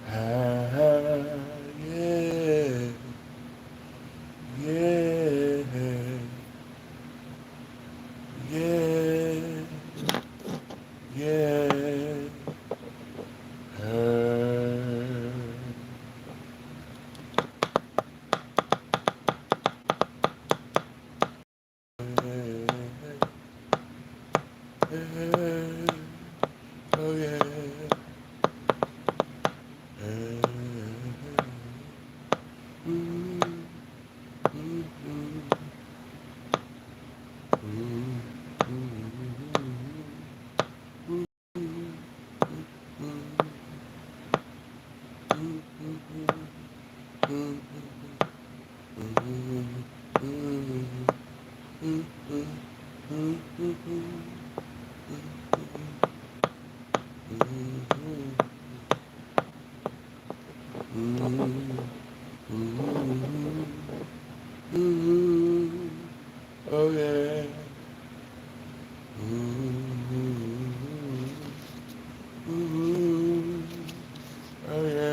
Ah, yeah, yeah, yeah, yeah. Ah, oh yeah. Oh yeah. Oh yeah.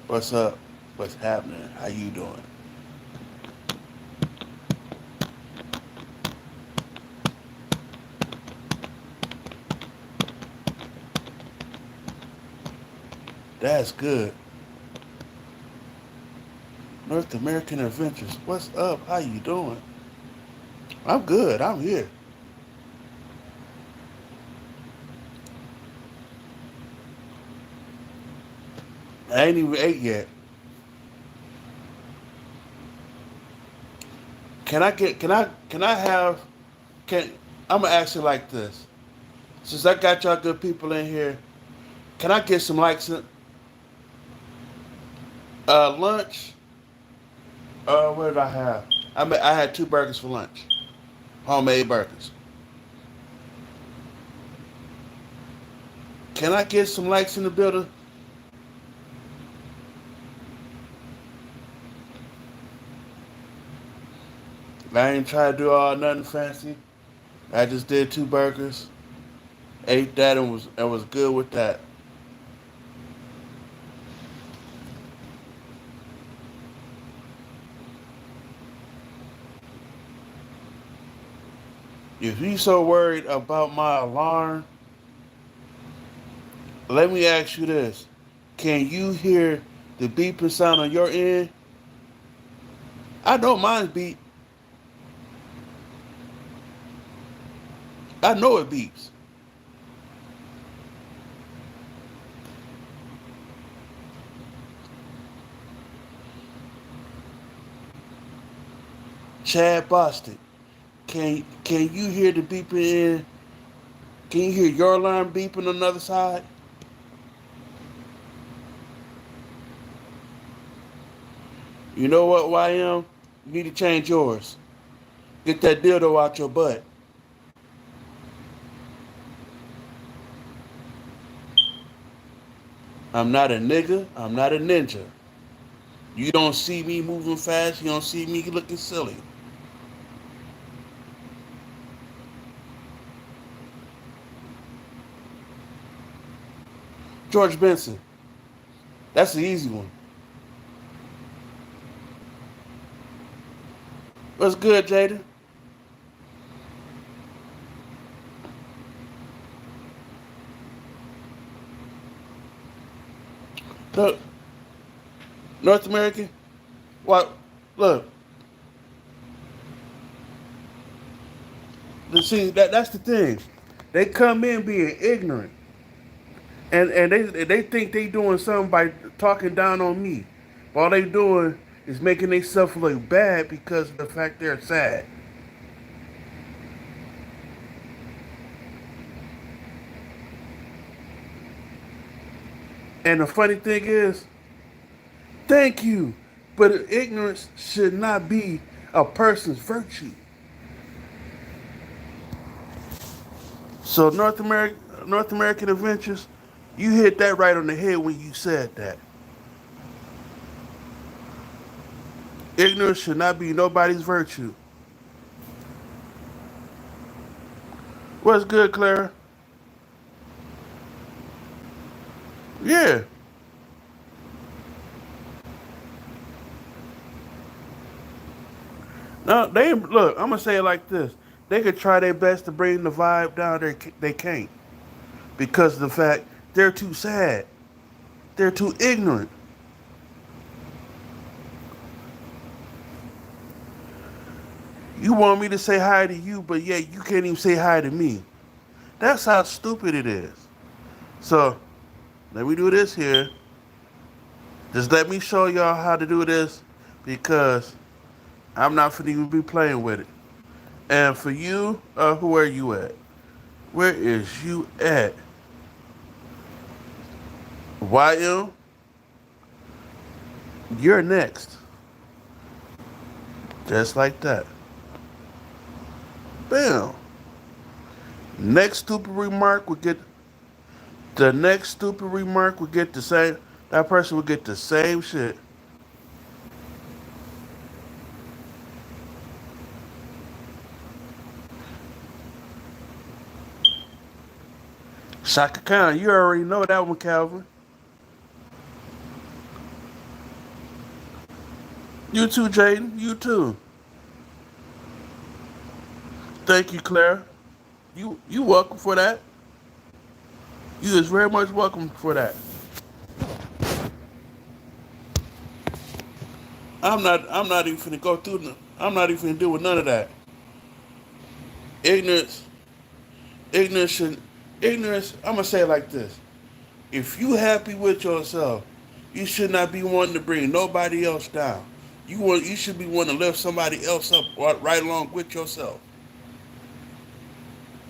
What's up? What's happening? How you doing? That's good. North American Adventures. What's up? How you doing? I'm good. I'm here. I ain't even ate yet. Can I have can I'm gonna ask you like this. Since I got y'all good people in here, can I get some likes in lunch? What did I have? I had two burgers for lunch. Homemade burgers. Can I get some likes in the building? I ain't try to do all nothing fancy. I just did two burgers, ate that and was good with that. If you so worried about my alarm, let me ask you this. Can you hear the beeping sound on your end? I know mine's beep. I know it beeps. Chad Boston. Can you hear the beeping in? Can you hear your alarm beeping on the other side? You know what, YM? You need to change yours. Get that dildo out your butt. I'm not a nigga. I'm not a ninja. You don't see me moving fast. You don't see me looking silly. George Benson. That's the easy one. What's good, Jada? Look, North American. What? Look, see that's the thing. They come in being ignorant, and they think they doing something by talking down on me. All they doing is making themselves look bad because of the fact they're sad. And the funny thing is, thank you, but ignorance should not be a person's virtue. So North American Adventures, you hit that right on the head when you said that. Ignorance should not be nobody's virtue. What's good, Clara? Yeah. No, they look. I'm gonna say it like this: they could try their best to bring the vibe down. They can't because of the fact they're too sad. They're too ignorant. You want me to say hi to you, but yet you can't even say hi to me. That's how stupid it is. So let me do this here. Just let me show y'all how to do this because I'm not finna even be playing with it. And for you, who are you at? Where is you at? YM, you're next. Just like that. Bam. Next stupid remark would get the next stupid remark would get the same. That person would get the same shit. Shaka Khan, you already know that one, Calvin. You too, Jaden. You too. Thank you, Claire. You welcome for that. You is very much welcome for that. I'm not even finna go through I'm not even finna deal with none of that. Ignorance ignorance should ignorance I'm gonna say it like this. If you happy with yourself, you should not be wanting to bring nobody else down. You should be wanting to lift somebody else up right along with yourself.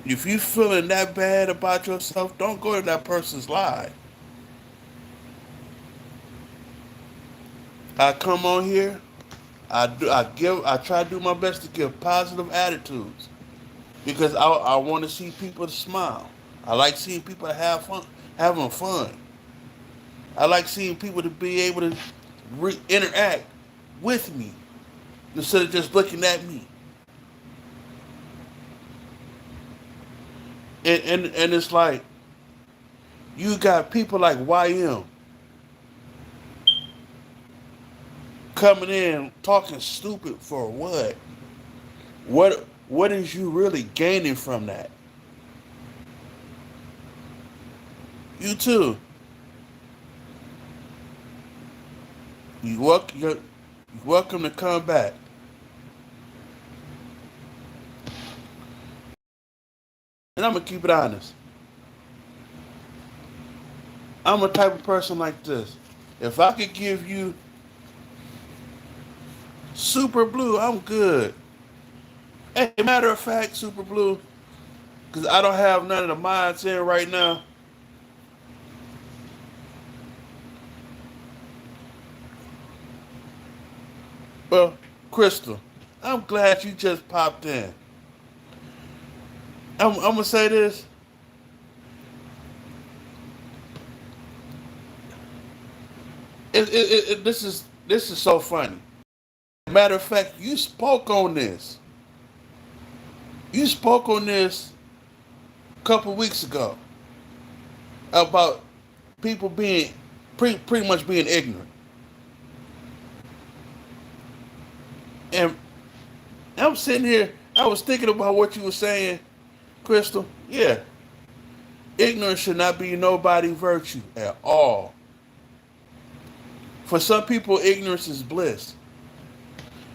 If you feeling that bad about yourself, don't go to that person's live. I come on here, I try to do my best to give positive attitudes because I want to see people to smile. I like seeing people to have fun, having fun. I like seeing people to be able to interact with me instead of just looking at me. And it's like you got people like YM coming in talking stupid for what? What is you really gaining from that? You too. You're welcome to come back. And I'm gonna keep it honest. I'm a type of person like this. If I could give you Super Blue, I'm good. Hey, matter of fact, Super Blue, because I don't have none of the mods in right now. Well, Crystal, I'm glad you just popped in. I'm gonna say this. This is so funny. Matter of fact, you spoke on this. You spoke on this a couple weeks ago about people being pretty much being ignorant. And I'm sitting here, I was thinking about what you were saying, Crystal. Yeah, ignorance should not be nobody virtue at all. For some people, ignorance is bliss.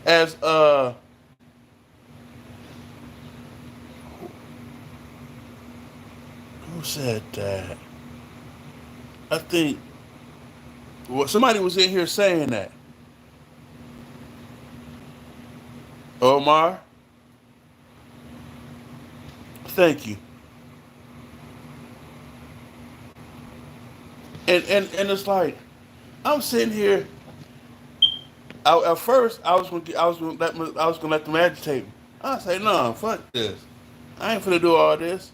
as who said that? I think well, somebody was in here saying that. Omar, thank you. And it's like I'm sitting here. At first, I was gonna let them agitate me. I say, no, fuck this. I ain't finna do all this.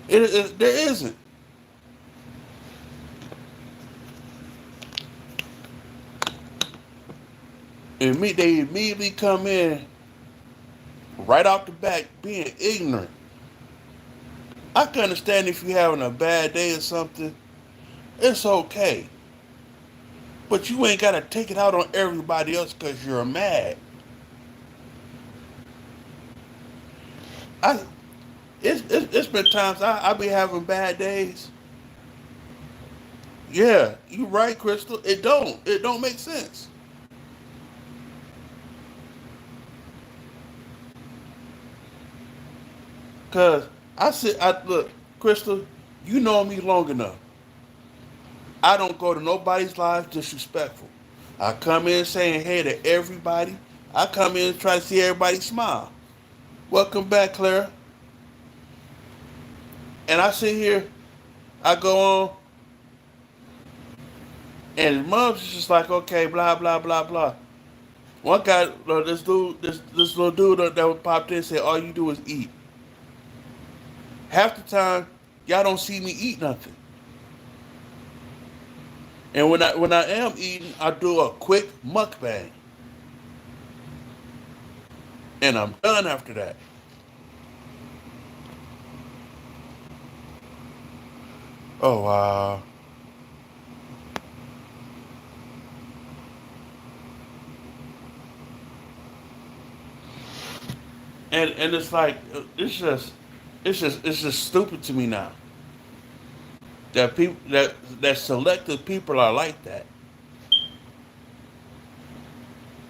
There isn't. They immediately come in right off the back being ignorant. I can understand if you're having a bad day or something. It's okay. But you ain't gotta take it out on everybody else because you're mad. I it's been times I be having bad days. Yeah, you right, Crystal. It don't make sense. Cause I look, Crystal. You know me long enough. I don't go to nobody's lives disrespectful. I come in saying hey to everybody. I come in and try to see everybody smile. Welcome back, Clara. And I sit here, I go on, and his mom's just like, okay, blah blah blah blah. One guy, this little dude that popped in said, all you do is eat. Half the time, y'all don't see me eat nothing. And when I am eating, I do a quick mukbang, and I'm done after that. Oh wow. And it's like it's just stupid to me now that people that selective people are like that.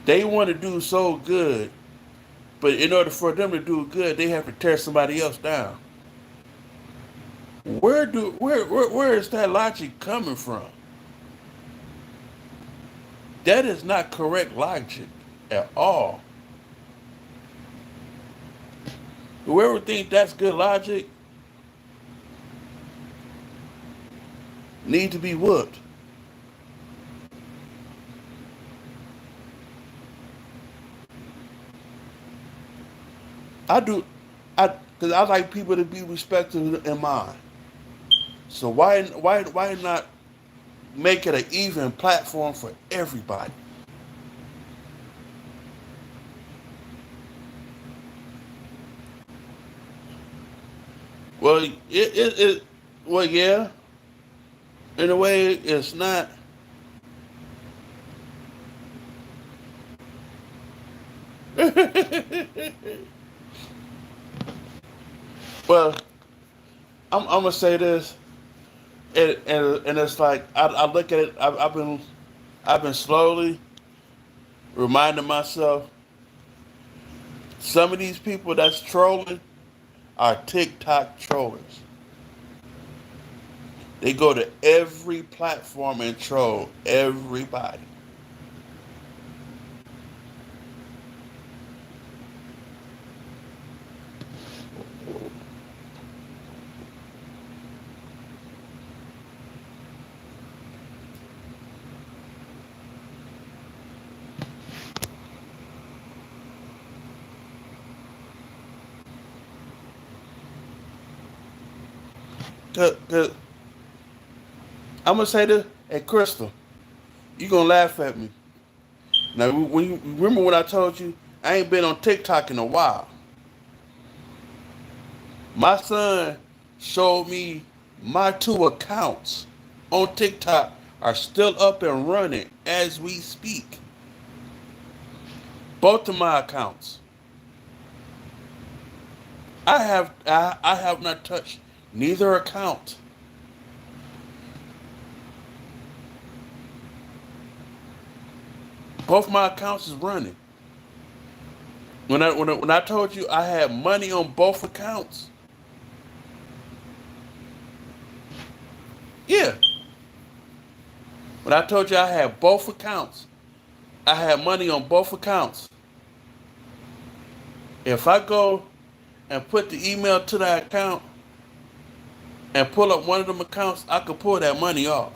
They want to do so good, but in order for them to do good, they have to tear somebody else down. Where is that logic coming from? That is not correct logic at all. Whoever thinks that's good logic need to be whooped. I do, because I like people to be respected in mine. So why not make it an even platform for everybody? Well, well, yeah, in a way, it's not. Well, I'm gonna say this, and it's like I look at it. I've been slowly reminding myself some of these people that's trolling are TikTok trollers. They go to every platform and troll everybody. Cause I'm gonna say this, hey Crystal, you gonna laugh at me. Now, when you remember what I told you, I ain't been on TikTok in a while. My son showed me my two accounts on TikTok are still up and running as we speak. Both of my accounts. I have not touched neither account. Both my accounts is running. When I told you I had money on both accounts, yeah. When I told you I had both accounts, I had money on both accounts. If I go and put the email to that account and pull up one of them accounts, I could pull that money off.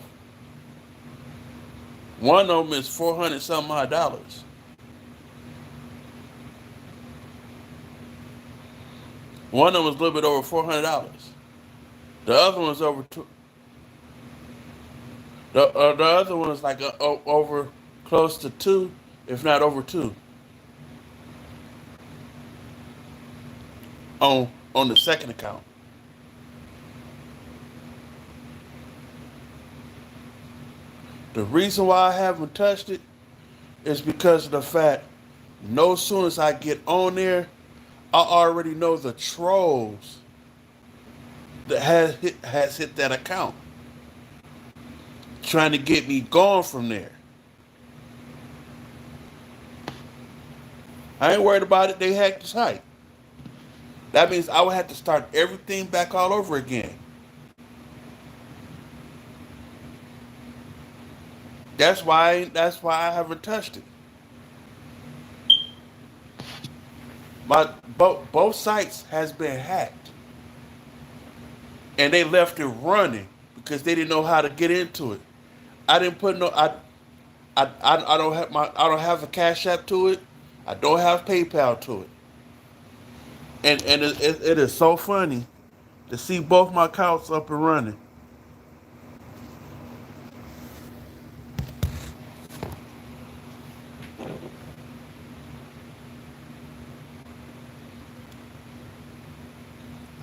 One of them is 400 some odd dollars. One of them is a little bit over $400. The other one's over two. The other one is like over close to two, if not over two, on the second account. The reason why I haven't touched it is because of the fact no soon as I get on there, I already know the trolls that has hit that account, trying to get me gone from there. I ain't worried about it. They hacked the site. That means I would have to start everything back all over again. That's why I haven't touched it. My both sites has been hacked, and they left it running because they didn't know how to get into it. I didn't put no I don't have I don't have a Cash App to it. I don't have PayPal to it. And it is so funny to see both my accounts up and running.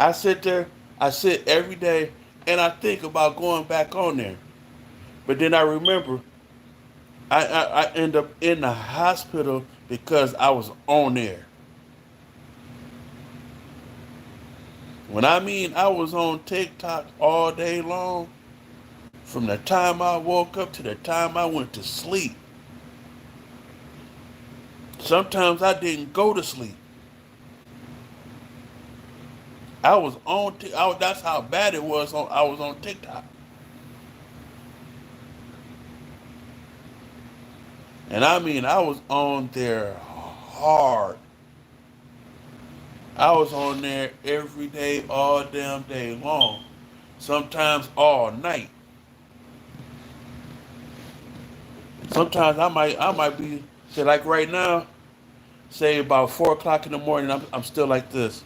I sit there, I sit every day, and I think about going back on there. But then I remember I end up in the hospital because I was on there. When I mean I was on TikTok all day long, from the time I woke up to the time I went to sleep. Sometimes I didn't go to sleep. I was on. That's how bad it was. I was on TikTok, and I mean I was on there hard. I was on there every day, all damn day long. Sometimes all night. Sometimes I might be say like right now, say about 4 o'clock in the morning. I'm still like this,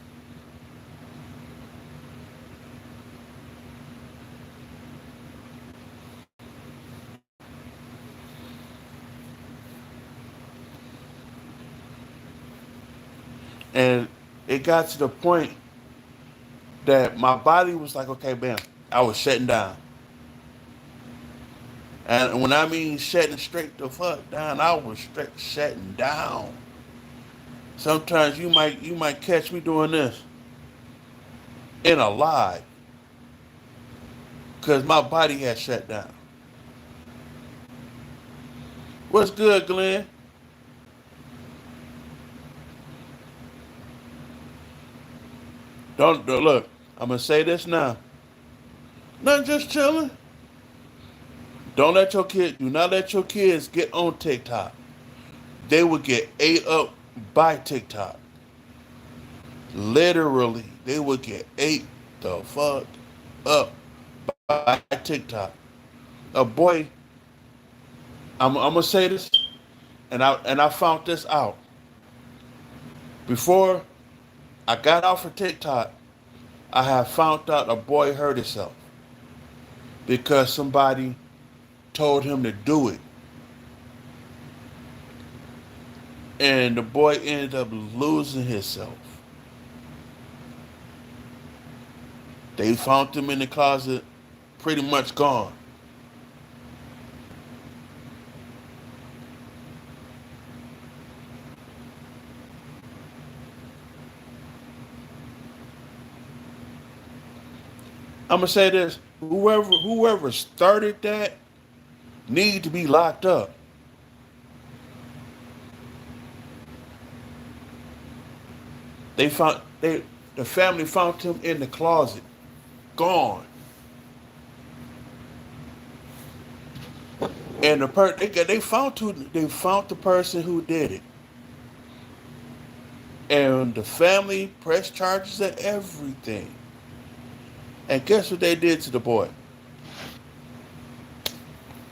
and it got to the point that my body was like, okay, bam, I was shutting down. And when I mean shutting straight the fuck down, I was straight shutting down. Sometimes you might catch me doing this in a live because my body had shut down. What's good, Glenn? Don't look. I'm gonna say this now. Not just chilling. Do not let your kids get on TikTok. They will get ate up by TikTok. Literally, they will get ate the fuck up by TikTok. A boy, I'm gonna say this, and I found this out before I got off of TikTok. I have found out a boy hurt himself because somebody told him to do it, and the boy ended up losing himself. They found him in the closet, pretty much gone. I'm gonna say this: whoever started that need to be locked up. They found they the family found him in the closet, gone. And they found the person who did it. And the family pressed charges and everything. And guess what they did to the boy?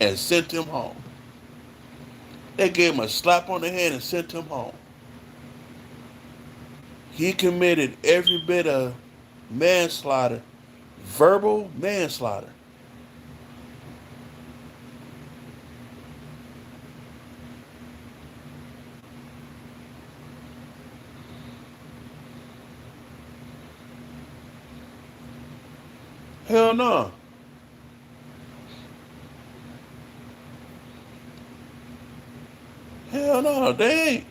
And sent him home. They gave him a slap on the hand and sent him home. He committed every bit of manslaughter, verbal manslaughter. Hell no. Hell no. They ain't.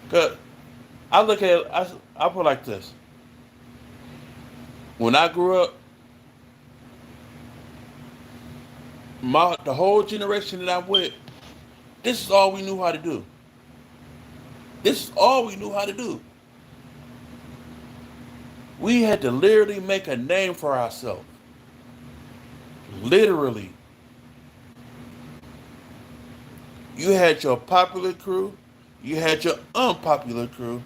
'Cause I look at it, I put it like this. When I grew up, the whole generation that I'm with, this is all we knew how to do. This is all we knew how to do. We had to literally make a name for ourselves. Literally. You had your popular crew, you had your unpopular crew,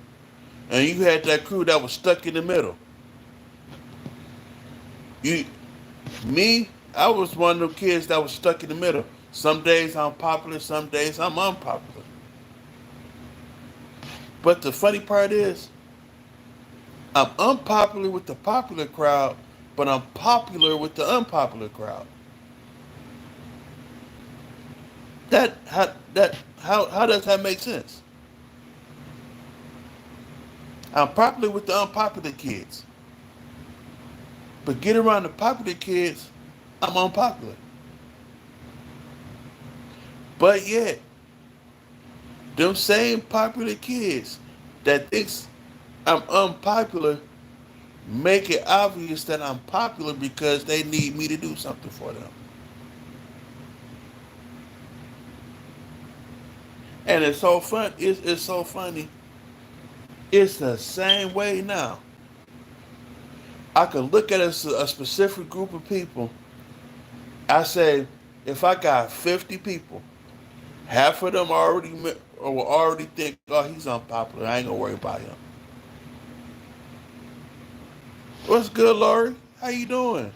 and you had that crew that was stuck in the middle. You, me, I was one of the kids that was stuck in the middle. Some days I'm popular, some days I'm unpopular. But the funny part is, I'm unpopular with the popular crowd, but I'm popular with the unpopular crowd. How does that make sense? I'm popular with the unpopular kids, but get around the popular kids, I'm unpopular. But yet, them same popular kids that thinks I'm unpopular make it obvious that I'm popular because they need me to do something for them. And it's so fun. It's so funny. It's the same way now. I could look at a specific group of people. I say, if I got 50 people, half of them or will already think, oh, he's unpopular. I ain't gonna worry about him. What's good, Laurie? How you doing?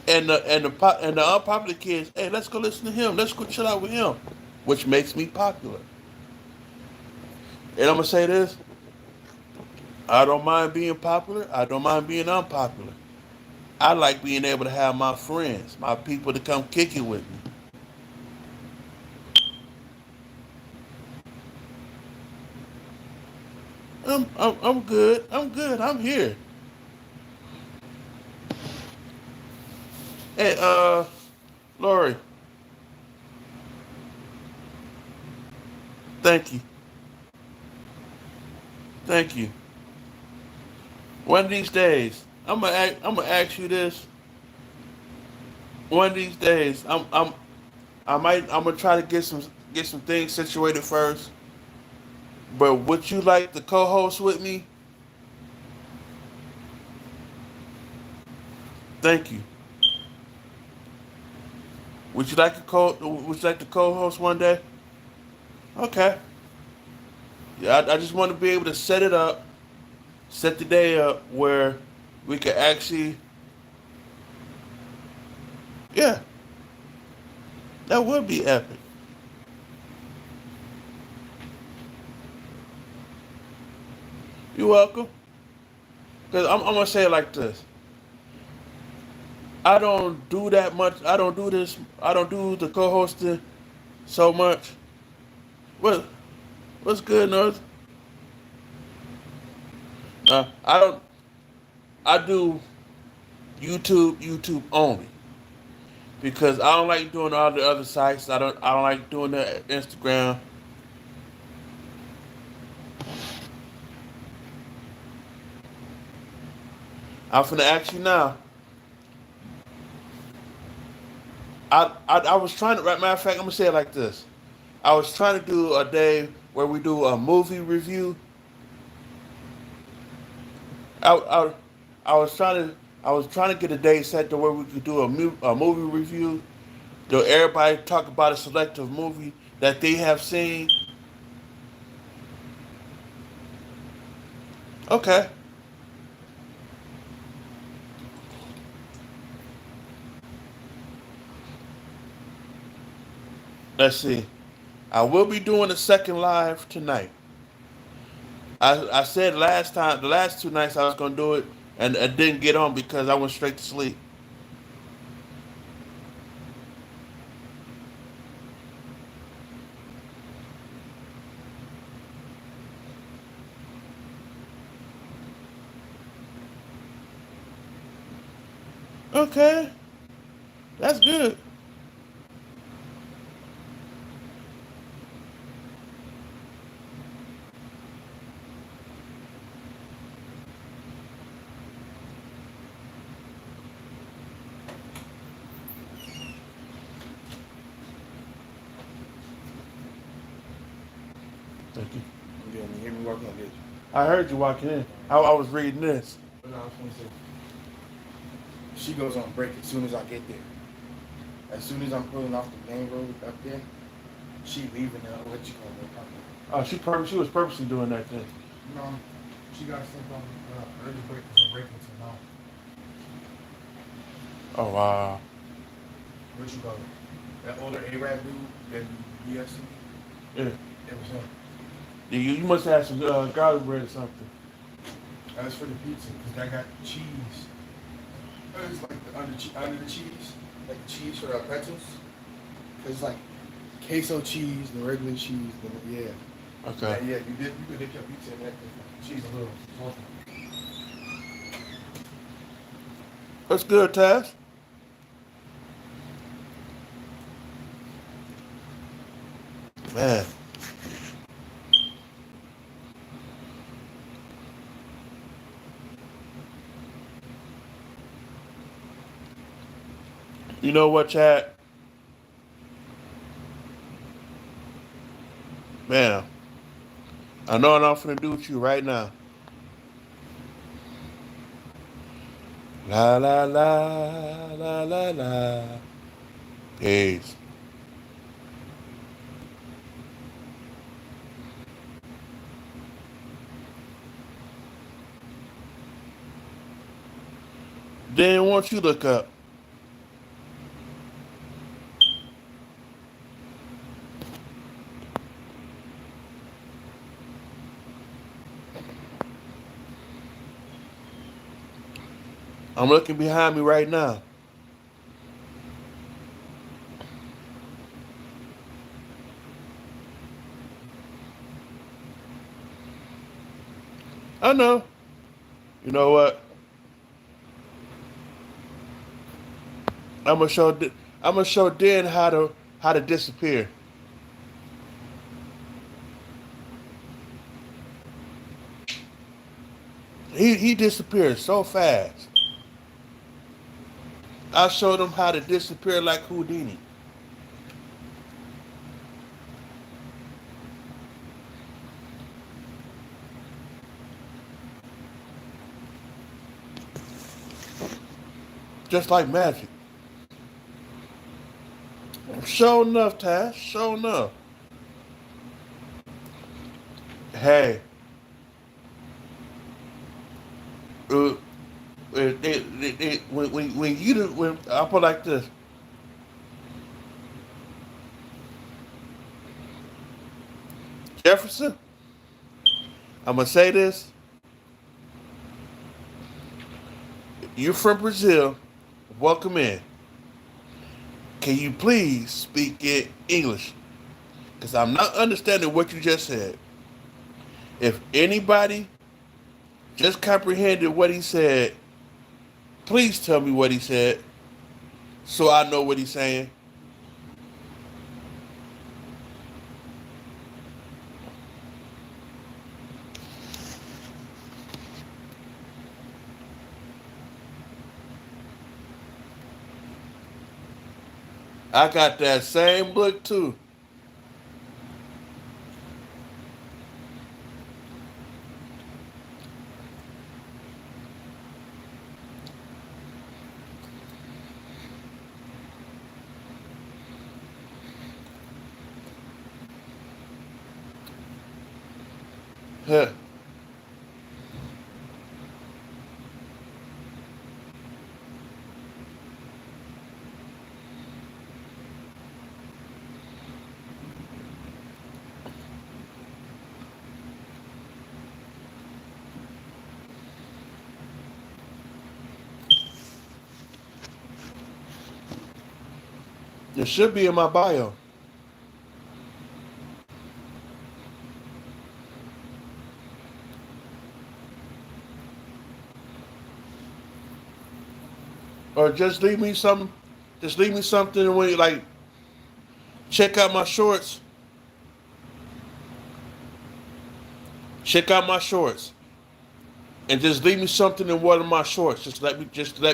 And the unpopular kids, hey, let's go listen to him. Let's go chill out with him, which makes me popular. And I'm gonna say this: I don't mind being popular. I don't mind being unpopular. I like being able to have my friends, my people to come kick it with me. I'm good. I'm good. I'm here. Hey, Lori, thank you. Thank you. One of these days, I'm gonna ask you this. One of these days, I'm gonna try to get some things situated first. But would you like to co-host with me? Thank you. Would you like to co-host one day? Okay. Yeah, I just want to be able to set it up, set the day up where we could actually, yeah, that would be epic. You're welcome. Cause I'm gonna say it like this. I don't do that much. I don't do this. I don't do the co-hosting so much. What what's good, North? I don't. I do YouTube only because I don't like doing all the other sites. I don't like doing the Instagram. I'm finna ask you now. I was trying to. Matter of fact, I'm gonna say it like this. I was trying to do a day where we do a movie review. I, I, I was trying to get a day set to where we could do a movie review. Do everybody talk about a selective movie that they have seen? Okay, let's see. I will be doing a second live tonight. I said last time, the last two nights I was gonna do it, and I didn't get on because I went straight to sleep. Okay, that's good. Thank you. Yeah, you hear me walking like this. I heard you walking in. I was reading this. But no, I was gonna say, she goes on break as soon as I get there. As soon as I'm pulling off the main road up there, she leaving the what you call it, apartment. She was purposely doing that thing. No, she got stuff on early break because I'm breaking until now. Oh wow. What you call it? That older Arab dude that you see? Yeah. It was him. You must have some garlic bread or something. That's for the pizza because that got cheese. It's like under the cheese, like the cheese for the pretzels. Cause it's like queso cheese, the regular cheese, yeah. Okay. Yeah, you could dip your pizza in that cheese a little salty. That's good, Taz. Man. You know what, Chad? Man, I know what I'm finna do with you right now. La la la la la la. Peace. Then once you look up, I'm looking behind me right now. I know. You know what? I'm gonna show. I'm gonna show Dan how to disappear. He disappeared so fast. I showed him how to disappear like Houdini. Just like magic. Show enough, Taz. Show enough. Hey, uh, when you when I put like this, Jefferson. I'm gonna say this. You're from Brazil. Welcome in. Can you please speak in English? Because I'm not understanding what you just said. If anybody just comprehended what he said, please tell me what he said so I know what he's saying. I got that same look too. Huh. It should be in my bio. Or just leave me some. Just leave me something when you like check out my shorts. Check out my shorts. And just leave me something in one of my shorts. Just let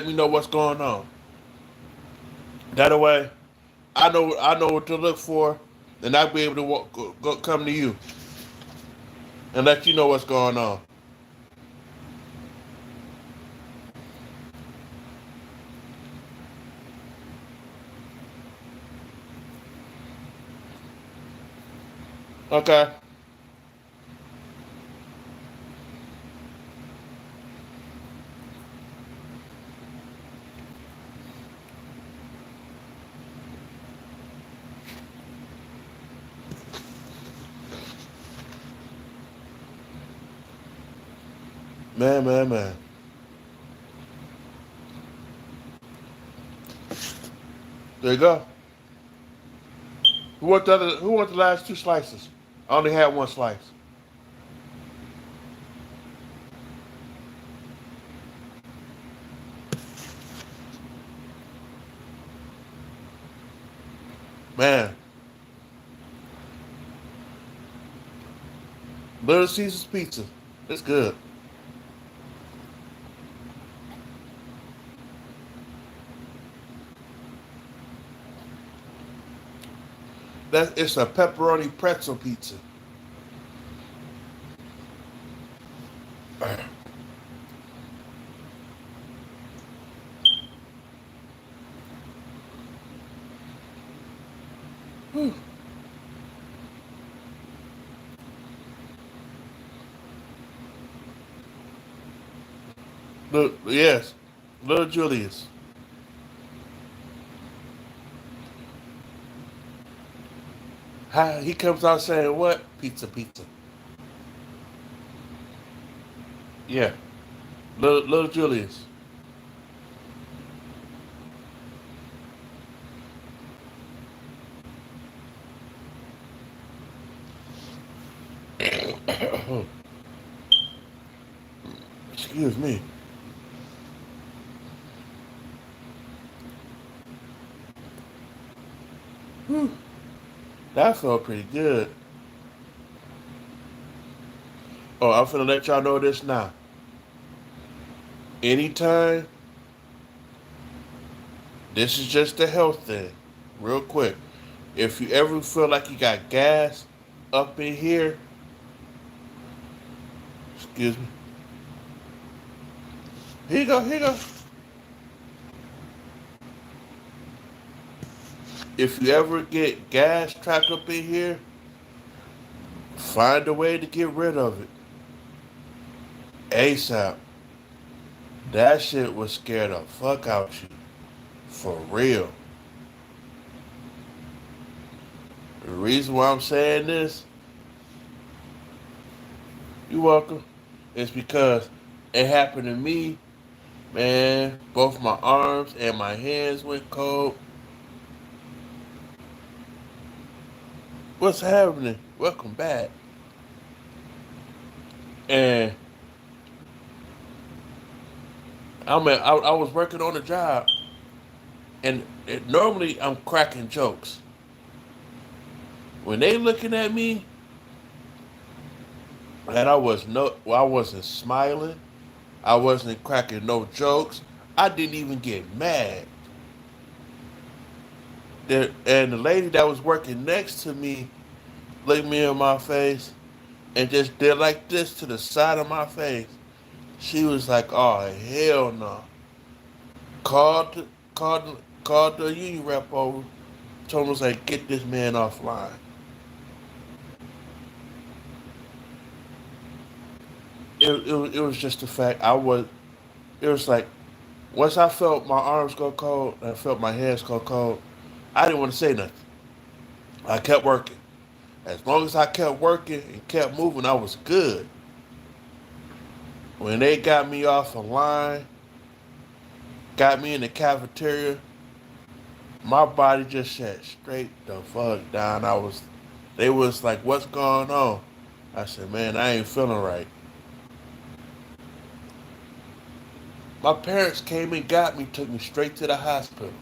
me know what's going on. That way I know what to look for, and I'll be able to come to you and let you know what's going on. Okay. Man, man, man. There you go. Who want the last two slices? I only had one slice. Man, Little Caesars pizza. It's good. It's a pepperoni pretzel pizza. Yes, Little Julius. He comes out saying what? Pizza, pizza. Yeah, Little Julius. Excuse me. Whew, that felt pretty good. Oh, I'm finna let y'all know this now. Anytime, this is just a health thing. Real quick. If you ever feel like you got gas up in here, excuse me. Here you go, here you go. If you ever get gas trapped up in here, find a way to get rid of it. ASAP. That shit would scare the fuck out you. For real. The reason why I'm saying this, you're welcome, is because it happened to me, man. Both my arms and my hands went cold. What's happening? Welcome back. And I was working on a job, and normally I'm cracking jokes. When they looking at me, and I wasn't smiling. I wasn't cracking no jokes. I didn't even get mad. And the lady that was working next to me looked me in my face and just did like this to the side of my face. She was like, "Oh hell no!" Called the union rep over. Told him was like, "Get this man offline." it was just the fact I was. It was like once I felt my arms go cold and I felt my hands go cold, I didn't want to say nothing. I kept working. As long as I kept working and kept moving, I was good. When they got me off a line, got me in the cafeteria, my body just shut straight the fuck down. They was like, "What's going on?" I said, "Man, I ain't feeling right." My parents came and got me, took me straight to the hospital,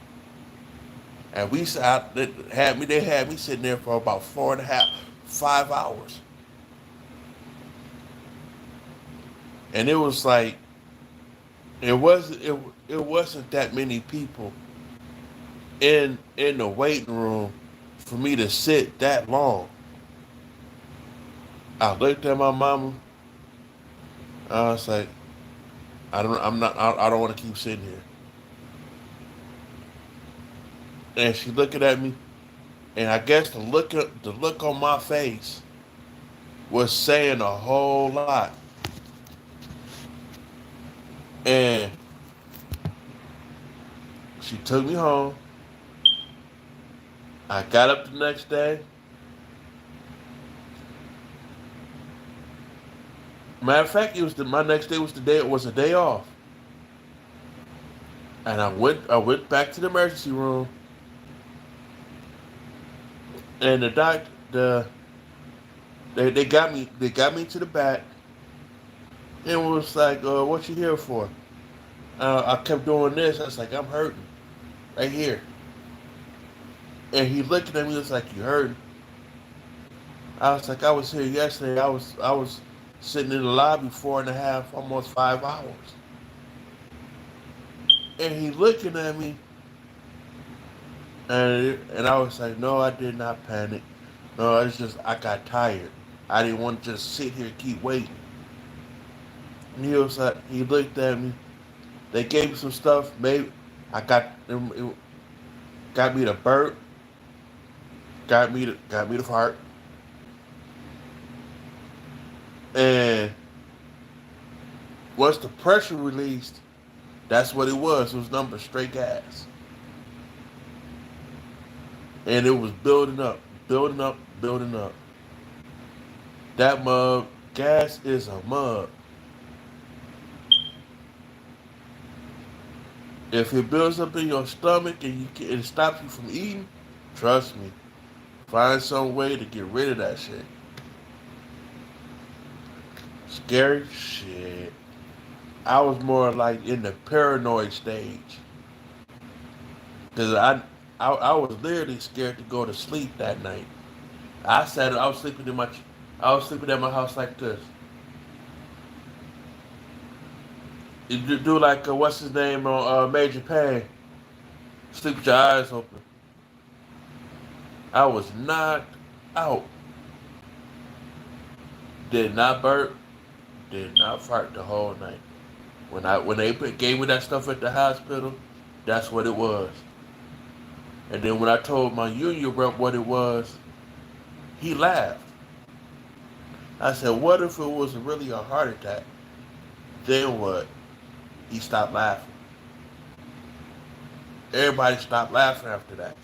and they had me sitting there for about 4.5, 5 hours, and it was like it wasn't that many people in the waiting room for me to sit that long. I looked at my mama. I was like, I don't want to keep sitting here. And she looking at me, and I guess the look on my face was saying a whole lot. And she took me home. I got up the next day. Matter of fact, my next day was the day it was a day off, and I went back to the emergency room, and they got me to the back, and was like, "What you here for?" I kept doing this. I was like, "I'm hurting right here," and he looked at me. He was like, "You hurting?" I was like, "I was here yesterday. I was sitting in the lobby 4.5, almost 5 hours," and he looking at me. And I was like, no, I did not panic. No, it's just I got tired. I didn't want to just sit here and keep waiting. And he was like, he looked at me. They gave me some stuff. Maybe I got me the burp, got me the fart, and once the pressure released, that's what it was. It was number straight gas, and it was building up, building up, building up. That mug, gas is a mug. If it builds up in your stomach and it stops you from eating, trust me, find some way to get rid of that shit. Scary shit. I was more like in the paranoid stage because I was literally scared to go to sleep that night. I was sleeping I was sleeping at my house like this. You do like what's his name on Major Payne? Sleep with your eyes open. I was knocked out. Did not burp. Did not fart the whole night. When they gave me that stuff at the hospital, that's what it was. And then when I told my union rep what it was, he laughed. I said, "What if it was really a heart attack?" Then what? He stopped laughing. Everybody stopped laughing after that.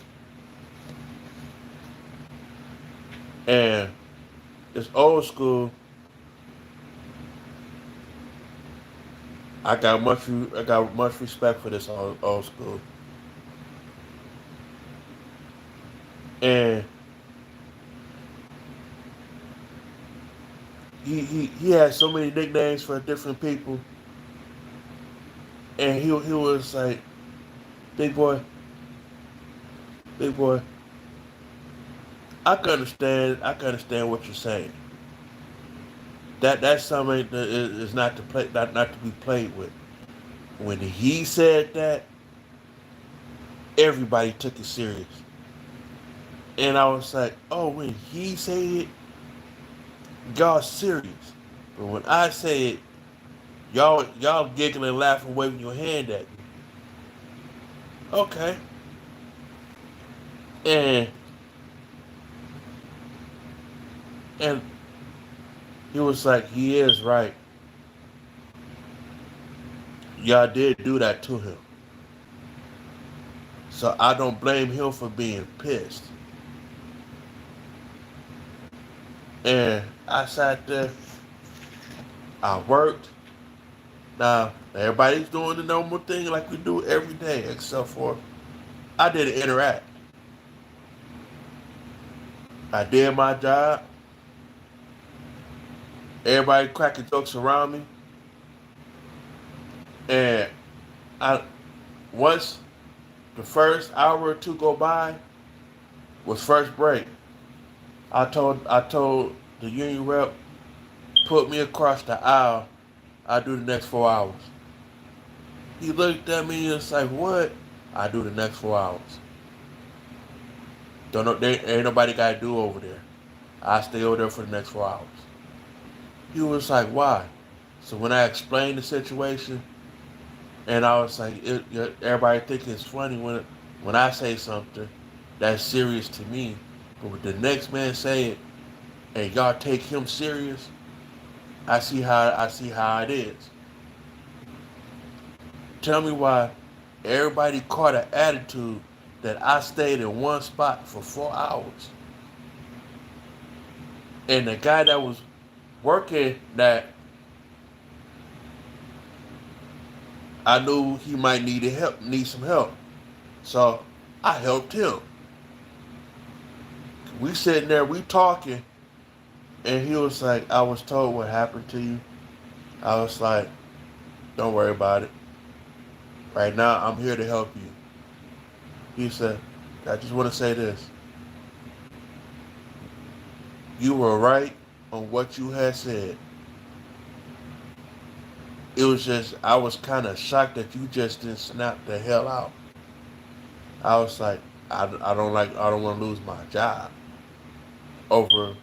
And it's old school. I got much respect for this old school. And he had so many nicknames for different people. And he was like, "Big boy, big boy, I can understand what you're saying. That's something that is not to play not to be played with." When he said that, everybody took it serious. And I was like, "Oh, when he said it, y'all serious. But when I say it, y'all giggling, laughing, waving your hand at me." Okay. And and he was like, "He is right." Y'all did do that to him. So I don't blame him for being pissed. And I sat there, I worked. Now, everybody's doing the normal thing like we do every day, except for I didn't interact. I did my job. Everybody cracking jokes around me. And I once the first hour or two go by was first break. I told the union rep, put me across the aisle. I do the next 4 hours. He looked at me and was like, "What?" I do the next 4 hours. Don't know. There ain't nobody got to do over there. I stay over there for the next 4 hours. He was like, "Why?" So when I explained the situation, and I was like, everybody think it's funny when I say something that's serious to me, but when the next man say it and y'all take him serious, I see how it is. Tell me why everybody caught an attitude that I stayed in one spot for 4 hours, and the guy that was working that I knew he might need some help, so I helped him. We sitting there, we talking, and he was like, "I was told what happened to you." I was like, "Don't worry about it. Right now, I'm here to help you." He said, "I just want to say this. You were right on what you had said. It was just, I was kind of shocked that you just didn't snap the hell out." I was like, I don't want to lose my job over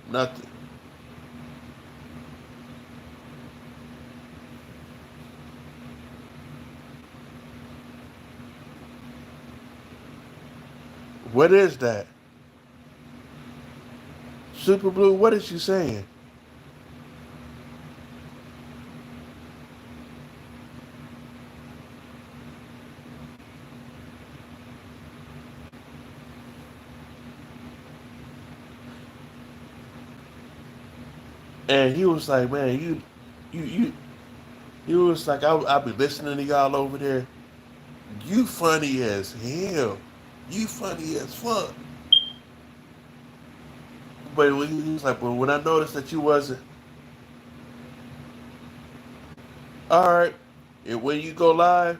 nothing. What is that? Super Blue, what is you saying? And he was like, "Man, you, he was like, I'll be listening to y'all over there. You funny as hell. You funny as fuck." But when he was like, "But when I noticed that you wasn't, all right, and when you go live,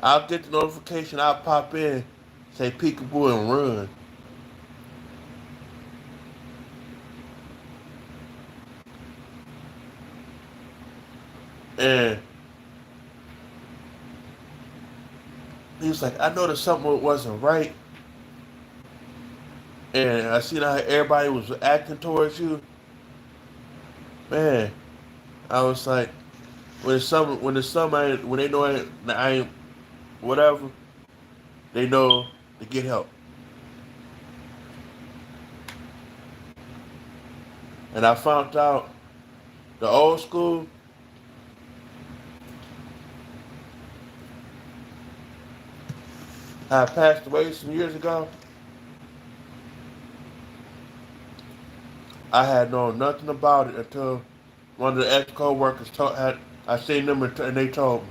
I'll get the notification. I'll pop in, say peekaboo and run." And he was like, "I noticed something wasn't right, and I seen how everybody was acting towards you, man." I was like, when they know I ain't whatever, they know to get help. And I found out the old school had passed away some years ago. I had known nothing about it until one of the ex co-workers had I seen them and they told me.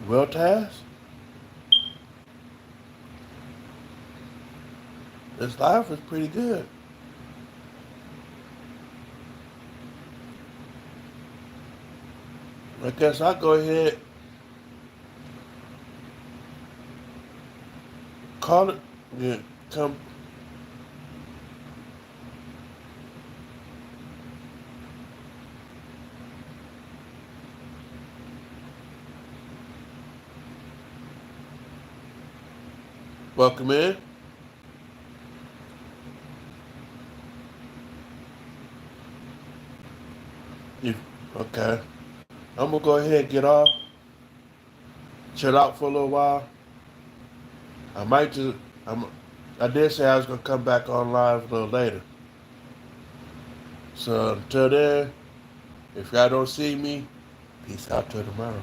Well, Taz, This life is pretty good. I guess I'll go ahead, call it, yeah, come. Welcome in. You, okay. I'm gonna go ahead and get off, chill out for a little while. I might just, I'm, I did say I was gonna come back on live a little later. So until then, if y'all don't see me, peace out till tomorrow.